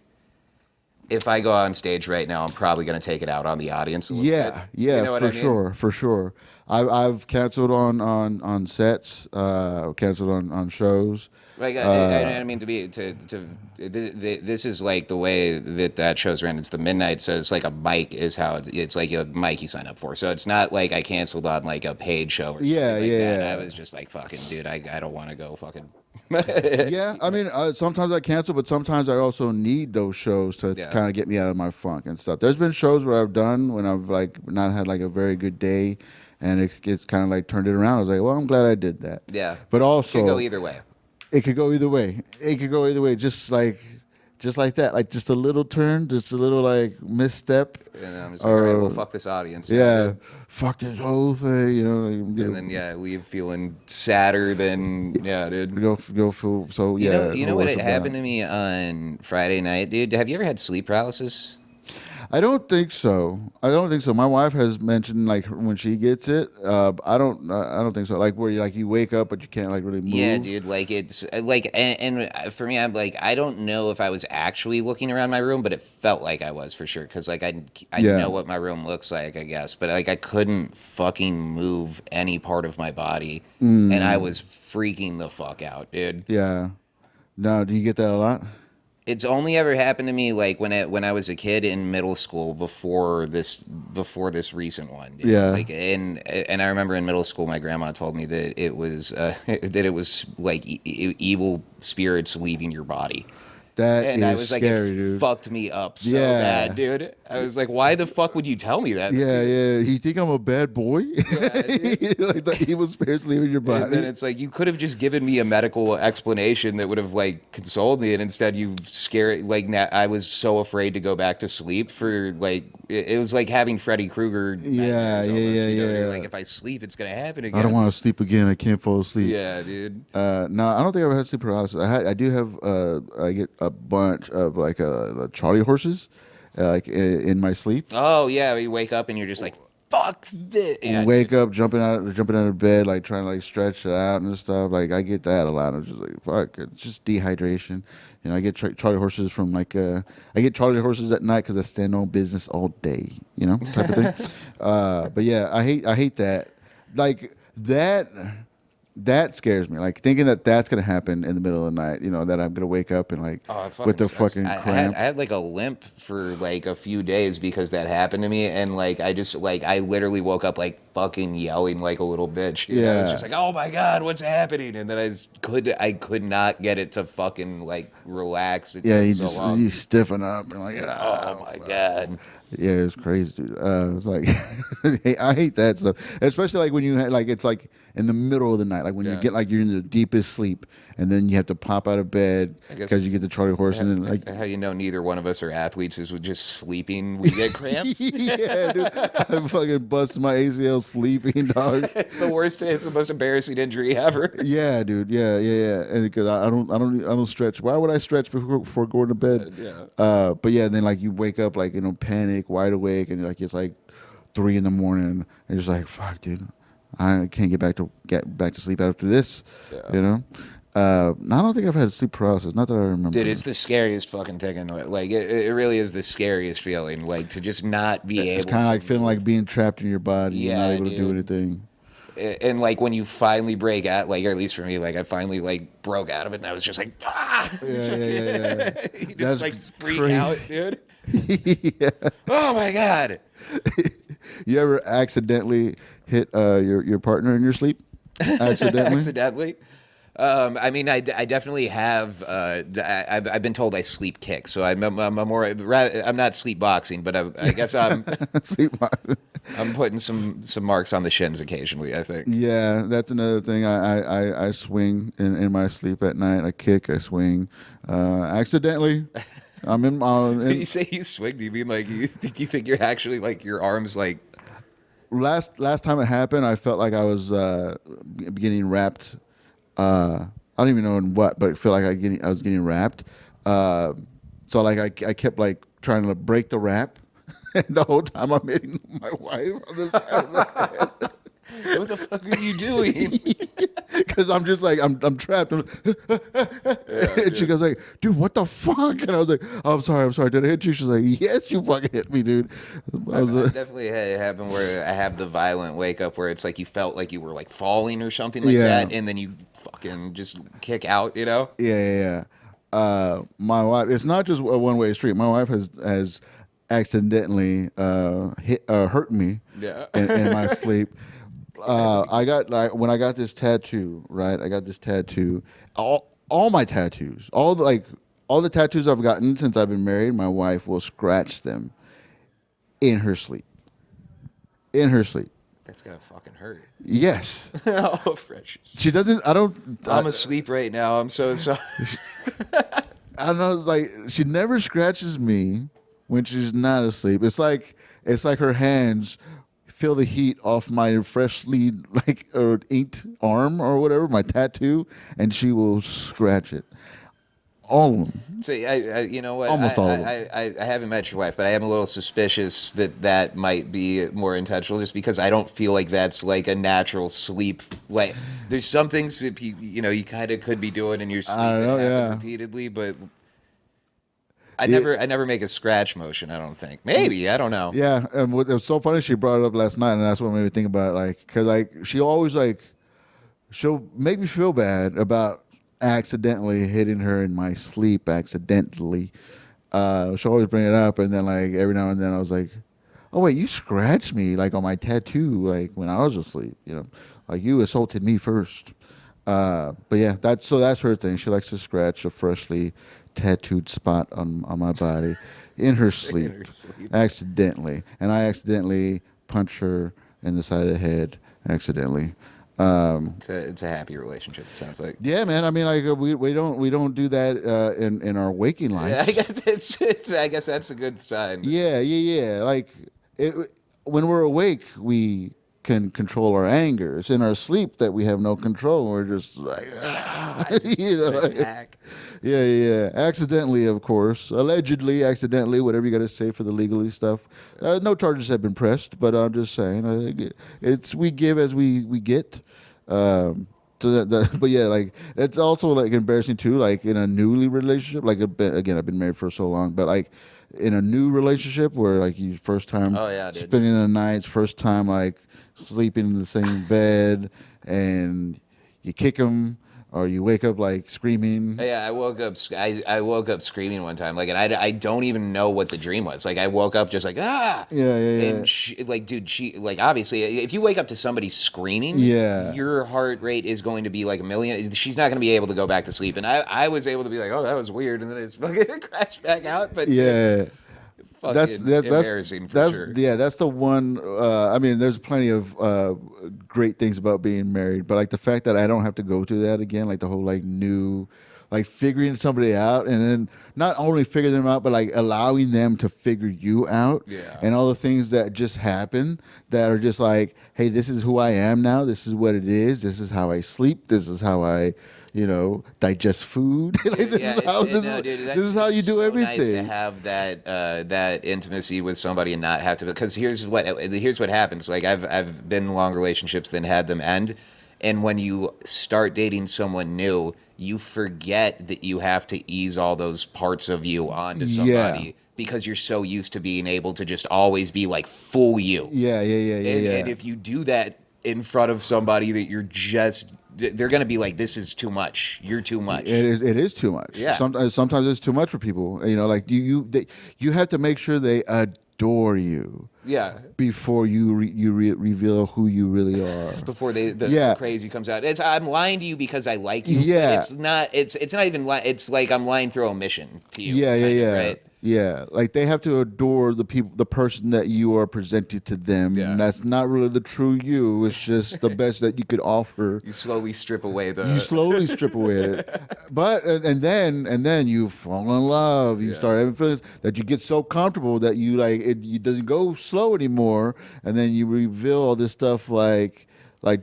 if I go on stage right now, I'm probably going to take it out on the audience a little bit? Yeah, You know what I mean? for sure. I've canceled on sets, canceled on shows. Like I mean this is like the way that show's ran. It's the midnight, so it's like a mic is how it's like a mic you sign up for. So it's not like I canceled on like a paid show or Yeah, something like yeah, that. yeah. I was just like, fucking dude, I don't want to go fucking. Yeah, sometimes I cancel, but sometimes I also need those shows to kind of get me out of my funk and stuff. There's been shows where I've done when I've like not had like a very good day, and it's kind of like turned it around. I was like, well, I'm glad I did that. Yeah, but also it could go either way. It could go either way. Just like that, like just a little turn, just a little like misstep. And I'm just like, all right, well, fuck this audience. Yeah, fuck this whole thing, And then leave feeling sadder than dude. Go feel so yeah. You know what happened to me on Friday night, dude? Have you ever had sleep paralysis? I don't think so. My wife has mentioned like when she gets it. I don't think so. Like where you wake up but you can't like really move. Yeah, dude. Like it's like and for me, I'm like I don't know if I was actually looking around my room, but it felt like I was for sure. Because like I know what my room looks like, I guess. But like I couldn't fucking move any part of my body, and I was freaking the fuck out, dude. Yeah. No, do you get that a lot? It's only ever happened to me like when I was a kid in middle school before this recent one. Dude. Yeah. Like and I remember in middle school my grandma told me that it was that it was like evil spirits leaving your body. That And I is was like, scary, it dude. fucked me up so Yeah. bad, dude. I was like, why the fuck would you tell me that? Yeah, yeah. You think I'm a bad boy? Yeah, dude. Like the evil spirits leaving your body. And then it's like you could have just given me a medical explanation that would have like consoled me, and instead you scared like I was so afraid to go back to sleep for like it was like having Freddy Krueger. Yeah, nightmares yeah, almost, yeah, you know? You're yeah. like if I sleep, it's gonna happen again. I don't want to sleep again. I can't fall asleep. Yeah, dude. No, I don't think I've ever had sleep paralysis. I do have. I get a bunch of like the Charlie horses, like in my sleep. Oh yeah, you wake up and you're just like, fuck this. Yeah, Wake up, jumping out of bed, like trying to like stretch it out and stuff. Like I get that a lot. I'm just like, fuck, it's just dehydration. You know, I get Charlie horses from like I get Charlie horses at night because I stand on business all day. You know, type of thing. But yeah, I hate that. Like that. That scares me. Like thinking that that's gonna happen in the middle of the night. You know that I'm gonna wake up and like Oh, it with the sucks. fucking I cramp. had like a limp for like a few days because that happened to me, and like I just like I literally woke up like fucking yelling like a little bitch. Dude. I was Yeah. just like, oh my god, what's happening? And then I could not get it to fucking like relax. It Yeah, took you so just long. you stiffen up and like Oh my god. yeah, it's crazy, dude. It's like I hate that stuff, especially like when you like it's like in the middle of the night, like when you Yeah. get like you're in the deepest sleep, and then you have to pop out of bed I guess because you it's- get the Charlie horse, and then like How you know neither one of us are athletes is with just sleeping we get cramps. yeah, dude, I fucking busted my ACL sleeping, dog. It's the worst. It's the most embarrassing injury ever. Yeah, dude. Yeah. And because I don't stretch. Why would I stretch before going to bed? Yeah. But yeah, then like you wake up like panic, wide awake, and like it's like 3 a.m. and you're just like, fuck, dude, I can't get back to sleep after this. Yeah. You know. I don't think I've had sleep paralysis. Not that I remember. Dude, it's the scariest fucking thing. And like, it really is the scariest feeling. Like to just not be able. It's kind of to like feeling like being trapped in your body. You're Yeah, not able to do dude. anything. And like when you finally break out, like or at least for me, like I finally like broke out of it, and I was just like, ah. Yeah. You just That's like freak crazy. out, dude. Yeah. Oh my god. You ever accidentally hit your partner in your sleep? Accidentally? Accidentally. I mean, I definitely have. I've been told I sleep kick, so I'm not sleep boxing, but I guess Sleep. I'm putting some marks on the shins occasionally. I think. Yeah, that's another thing. I swing in my sleep at night. I kick. I swing. Accidentally. I'm in my. When you say you swing, do you mean like do you think you're actually like your arms like? Last time it happened, I felt like I was getting wrapped. I don't even know in what, but I feel like I was getting wrapped. So like I kept like trying to break the wrap, and the whole time I'm hitting my wife on the side of the head. What the fuck are you doing? Because I'm just like I'm trapped. And she goes like, "Dude, what the fuck?" And I was like, "Oh, I'm sorry. Did I hit you?" She's like, "Yes, you fucking hit me, dude." I was I definitely had it happen where I have the violent wake up where it's like you felt like you were like falling or something like Yeah. that, and then you fucking just kick out, you know? Yeah. My wife. It's not just a one-way street. My wife has accidentally hurt me. Yeah. in my sleep. I got like when I got this tattoo, right? I got this tattoo. All my tattoos, all the tattoos I've gotten since I've been married, my wife will scratch them in her sleep. In her sleep. That's gonna fucking hurt. Yes. Oh, fresh. She doesn't. I'm asleep right now. I'm so sorry. I don't know. Like she never scratches me when she's not asleep. It's like her hands feel the heat off my freshly inked arm or whatever, my tattoo, and she will scratch it. All of them. So I you know what? Almost all of them. I haven't met your wife, but I am a little suspicious that might be more intentional, just because I don't feel like that's like a natural sleep. Like there's some things that you kind of could be doing in your sleep I that know, happen yeah. repeatedly, but I never make a scratch motion. I don't think. Maybe I don't know. Yeah, and it was so funny. She brought it up last night, and that's what made me think about it. Like, cause like she always she'll make me feel bad about accidentally hitting her in my sleep accidentally. She'll always bring it up, and then like every now and then I was like, "Oh wait, you scratched me like on my tattoo like when I was asleep, like you assaulted me first." But yeah, that's her thing. She likes to scratch a freshly tattooed spot on my body in her sleep, her sleep. accidentally, and I accidentally punch her in the side of the head accidentally. Um, It's a happy relationship. It sounds like. yeah, man. I mean, like we don't do that in our waking Yeah, I lives. guess it's I guess that's a good sign. Yeah, yeah, yeah. Like when we're awake, we can control our anger. It's in our sleep that we have no control. We're just like, Attack. yeah, yeah, yeah. Accidentally, of course, allegedly, accidentally, whatever you got to say for the legally stuff. No charges have been pressed, but I'm just saying, it's we give as we get. So but yeah, like it's also like embarrassing too. Like in a newly relationship, like again, I've been married for so long, but like in a new relationship where like you first time Oh yeah, dude. spending the nights, first time like sleeping in the same bed, and you kick them or you wake up like screaming. Yeah, I woke up. I woke up screaming one time, like, and I don't even know what the dream was. Like, I woke up just like Yeah, yeah, yeah. and like, dude, like, obviously, if you wake up to somebody screaming, Yeah. your heart rate is going to be like a million. She's not going to be able to go back to sleep, and I was able to be like, oh, that was weird, and then it's fucking crashed back out. But Yeah. fucking That's embarrassing for that's sure. yeah, that's the one. I mean, there's plenty of great things about being married, but like the fact that I don't have to go through that again, like the whole like new, like figuring somebody out, and then not only figuring them out, but like allowing them to figure you out, Yeah. and all the things that just happen that are just like, hey, this is who I am now. This is what it is. This is how I sleep. This is how I. Digest food. Like, this is how you do so everything. Nice to have that intimacy with somebody and not have to. Because here's what happens. Like I've been in long relationships, then had them end, and when you start dating someone new, you forget that you have to ease all those parts of you onto somebody. Yeah. Because you're so used to being able to just always be like full you. Yeah, yeah, yeah, yeah, yeah. And if you do that in front of somebody that they're going to be like, this is too much. You're too much. It is too much. Yeah. Sometimes it's too much for people. Like you have to make sure they adore you. Yeah. Before you reveal who you really are. Before the crazy comes out. I'm lying to you because I like you. Yeah. It's not even it's like I'm lying through omission to you. Yeah, yeah, yeah. Right? Yeah, like they have to adore the person that you are presenting to them. Yeah. And that's not really the true you. It's just the best that you could offer. You slowly strip away You slowly strip away it, but and then you fall in love. You start having feelings that you get so comfortable that you like it doesn't go slow anymore, and then you reveal all this stuff like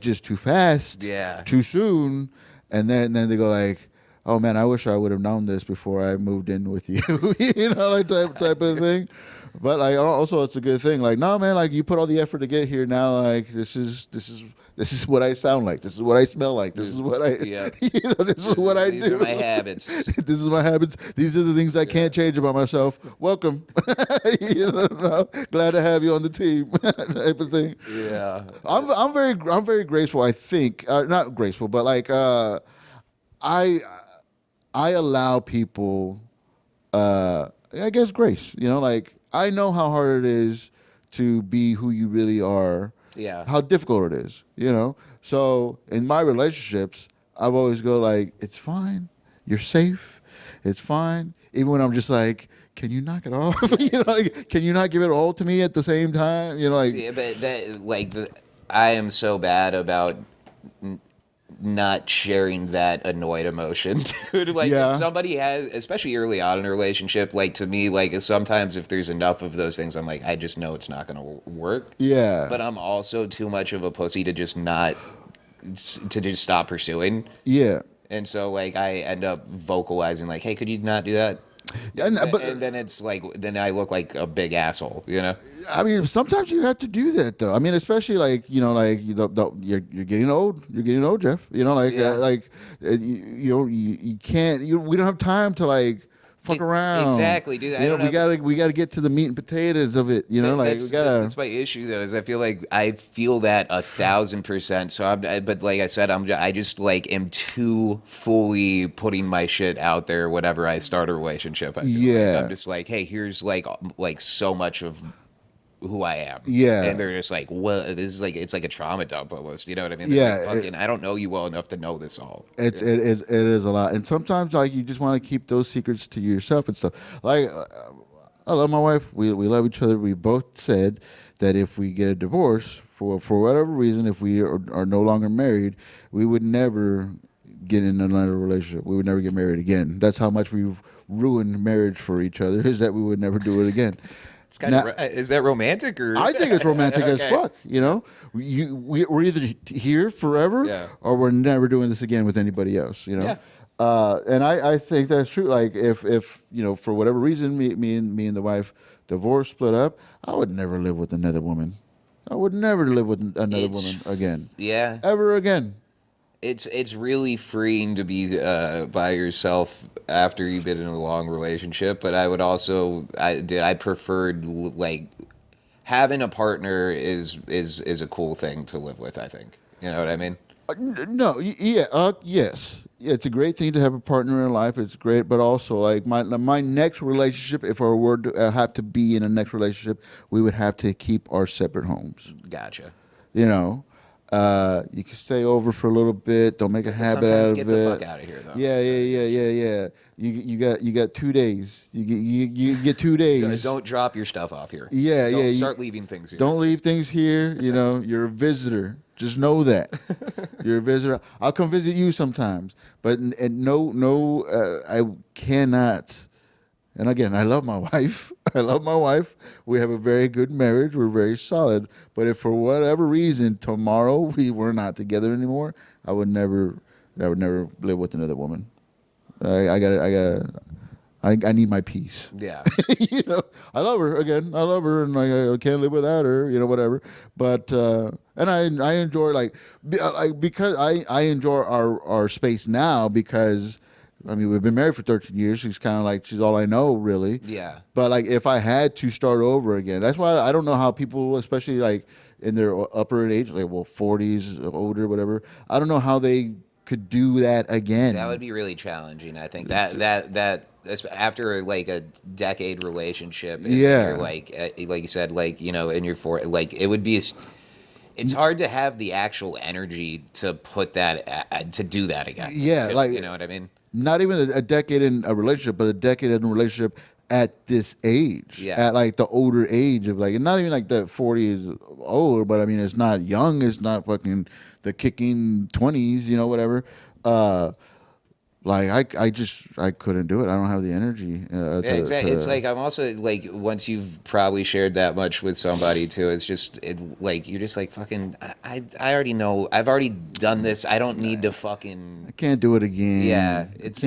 just too fast, too soon, and then they go like, oh man, I wish I would have known this before I moved in with you. Like type of thing. But like also it's a good thing. Like, no man, like you put all the effort to get here. Now like this is what I sound like. This is what I smell like. This is what I this is what I do. These are my habits. This is my habits. These are the things I can't change about myself. Welcome. Glad to have you on the team. Type of thing. Yeah. I'm very grateful, I think. Not graceful, but like I allow people, I guess, grace. Like I know how hard it is to be who you really are. Yeah. How difficult it is. So in my relationships, I've always go like, it's fine. You're safe. It's fine. Even when I'm just like, can you knock it off? Like, can you not give it all to me at the same time? Like. See, but I am so bad about not sharing that annoyed emotion, dude. Like if somebody has, especially early on in a relationship, like to me, like sometimes if there's enough of those things, I'm like, I just know it's not going to work. Yeah. But I'm also too much of a pussy to just stop pursuing. Yeah. And so like I end up vocalizing like, hey, could you not do that? Yeah, and then it's like, then I look like a big asshole, I mean, sometimes you have to do that, though. I mean, especially like you're getting old. You're getting old, Jeff. You can't. We don't have time to like fuck around. Exactly, dude. I don't we gotta get to the meat and potatoes of it. You know, like we gotta. That's my issue though. Is I feel that 1,000%. So but like I said, I just like am too fully putting my shit out there whenever I start a relationship. I feel like. I'm just like, hey, here's like so much of who I am. Yeah. And they're just like, well, this is like, it's like a trauma dump almost. You know what I mean? Yeah. Like, fucking, I don't know you well enough to know this all. It is a lot, and sometimes like you just want to keep those secrets to yourself and stuff. Like I love my wife. We love each other. We both said that if we get a divorce for whatever reason, if we are no longer married, we would never get in another relationship. We would never get married again. That's how much we've ruined marriage for each other. Is that we would never do it again. It's kind of is that romantic or? I think it's romantic Okay. as fuck. You know, we're either here forever or we're never doing this again with anybody else. You know, and I think that's true. Like if you know, for whatever reason, me and the wife divorced, split up, I would never live with another woman. I would never live with another woman again. Yeah, ever again. It's really freeing to be by yourself after you've been in a long relationship, but I would also I preferred like having a partner is a cool thing to live with. I think you know what I mean. No, yes, yeah, it's a great thing to have a partner in life. It's great, but also like my next relationship, if I were to have to be in a next relationship, we would have to keep our separate homes. Gotcha. You know. You can stay over for a little bit. Don't make a habit out of it. Get the fuck out of here, though. Yeah. You got 2 days. You get 2 days. Don't drop your stuff off here. Yeah. Start leaving things here. Don't leave things here. You know, you're a visitor. Just know that you're a visitor. I'll come visit you sometimes, but I cannot. And again, I love my wife. We have a very good marriage. We're very solid. But if for whatever reason tomorrow we were not together anymore, I would never live with another woman. I need my peace. Yeah. You know, I love her again. I love her, and I can't live without her. You know, whatever. But and I enjoy because I enjoy our space now because. I mean, we've been married for 13 years. She's kind of like, she's all I know, really. Yeah. But, like, if I had to start over again, that's why I don't know how people, especially, like, in their upper age, like, 40s, older, whatever, I don't know how they could do that again. That would be really challenging, I think. That after, like, a decade relationship. And you're, like you said, like, you know, in your it would be... It's hard to have the actual energy to put that, to do that again. Yeah, like... You know what I mean? Not even a decade in a relationship, but a decade in a relationship at this age. Yeah. At like the older age of like, and not even like the 40 is old, but I mean, it's not young. It's not fucking the kicking 20s, you know, whatever. Like I couldn't do it. I don't have the energy. Exactly. It's like I'm also like once you've probably shared that much with somebody too, it's just like you're just like fucking. I already know. I've already done this. I don't need to fucking. I can't do it again. Yeah, it's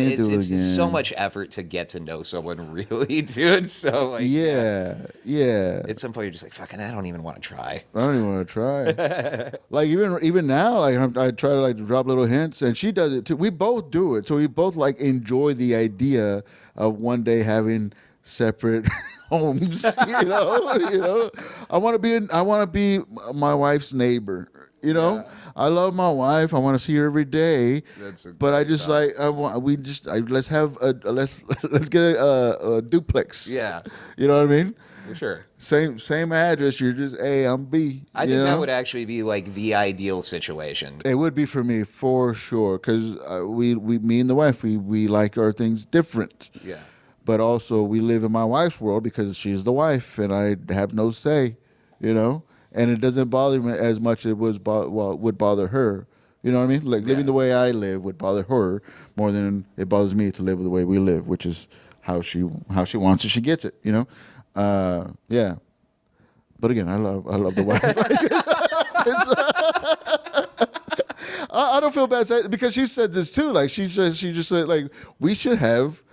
so much effort to get to know someone really, dude. So like yeah. At some point you're just like fucking. I don't even want to try. I don't even want to try. Like even now, like I try to like drop little hints, and she does it too. We both do it, so we both like enjoy the idea of one day having separate homes. You know. I want to be my wife's neighbor. You know, yeah. I love my wife. I want to see her every day. But I just thought. Let's get a duplex. Yeah. You know what I mean? For sure. Same address. You're just A, I'm B. I think that would actually be like the ideal situation. It would be for me for sure, because me and the wife, we like our things different. Yeah. But also we live in my wife's world because she's the wife and I have no say. You know, and it doesn't bother me as much as it would bother her. You know what I mean? Like living the way I live would bother her more than it bothers me to live the way we live, which is how she wants it. She gets it. You know. Yeah, but again, I love the wife. I don't feel bad saying, because she said this too. Like she just said like we should have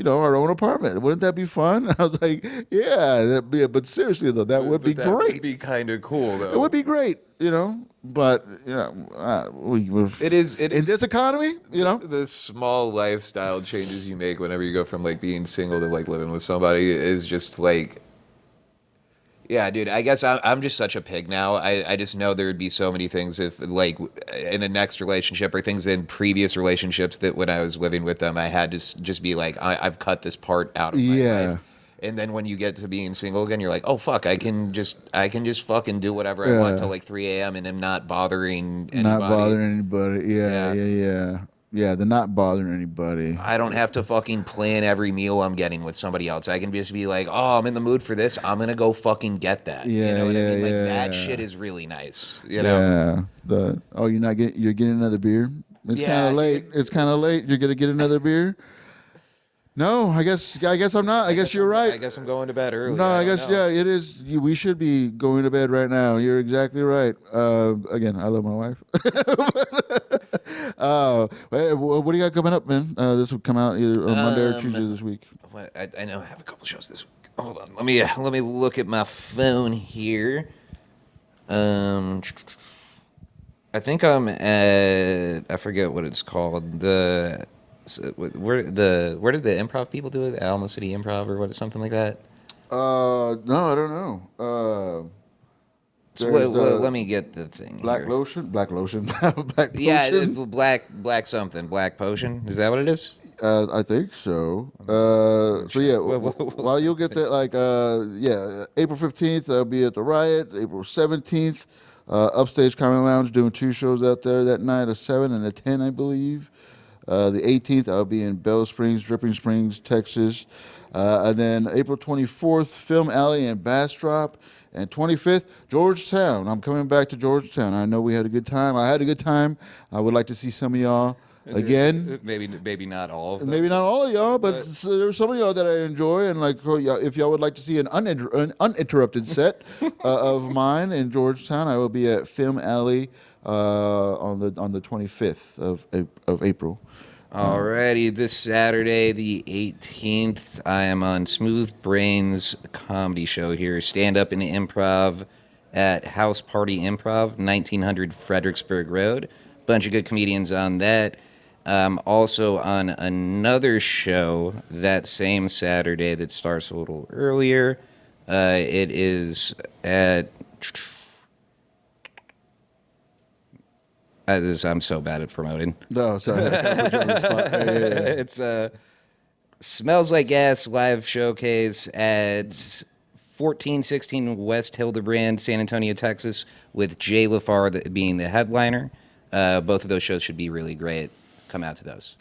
our own apartment. Wouldn't that be fun? I was like, yeah, but seriously though, that would be But that great. would be kind of cool, though. It would be great, but It is. It in is this economy, the small lifestyle changes you make whenever you go from like being single to like living with somebody is just like. Yeah, dude. I guess I'm just such a pig now. I just know there would be so many things if like in a next relationship or things in previous relationships that when I was living with them, I had to just be like, I've cut this part out of my life. And then when you get to being single again, you're like, oh fuck, I can just fucking do whatever I want till like 3 a.m. and I'm not bothering anybody. not bothering anybody. Yeah. Yeah, they're not bothering anybody. I don't have to fucking plan every meal I'm getting with somebody else. I can just be like, oh, I'm in the mood for this. I'm gonna go fucking get that. Yeah, you know what I mean? Like yeah. that shit is really nice. You know? Yeah. You're getting another beer? It's Yeah, kind of late. It's kind of late. You're gonna get another beer? No, I guess I'm not. I guess you're right. I guess I'm going to bed early. No, I guess know. it is. We should be going to bed right now. You're exactly right. Again, I love my wife. What do you got coming up, man? This will come out either on Monday or Tuesday this week. I know I have a couple shows this week. Hold on, let me look at my phone here. I think I'm at, I forget what it's called. Where did the improv people do it? Alamo City Improv or something like that? No, I don't know. Let me get the thing. Black here. lotion, black potion. Yeah, black something, black potion. Is that what it is? I think so. So yeah, while you'll get that, April 15th I'll be at the Riot. April 17th, Upstage Comedy Lounge doing 2 shows out there that night, a 7 and a 10, I believe. The 18th I'll be in Bell Springs, Dripping Springs, Texas. And then April 24th, Film Alley and Bastrop. And 25th, Georgetown. I'm coming back to Georgetown. I know we had a good time. I had a good time. I would like to see some of y'all again. Maybe not all of them. Maybe not all of y'all, but there's some of y'all that I enjoy. And if y'all would like to see an uninterrupted set of mine in Georgetown, I will be at Film Alley on the 25th of April. Alrighty, this Saturday, the 18th, I am on Smooth Brains comedy show here, stand-up and improv at House Party Improv, 1900 Fredericksburg Road. Bunch of good comedians on that. Also on another show that same Saturday that starts a little earlier. It is at... I'm so bad at promoting. No, sorry. I put you on the spot. Yeah. It's Smells Like Gas live showcase at 1416 West Hildebrand, San Antonio, Texas, with Jay LaFar being the headliner. Both of those shows should be really great. Come out to those.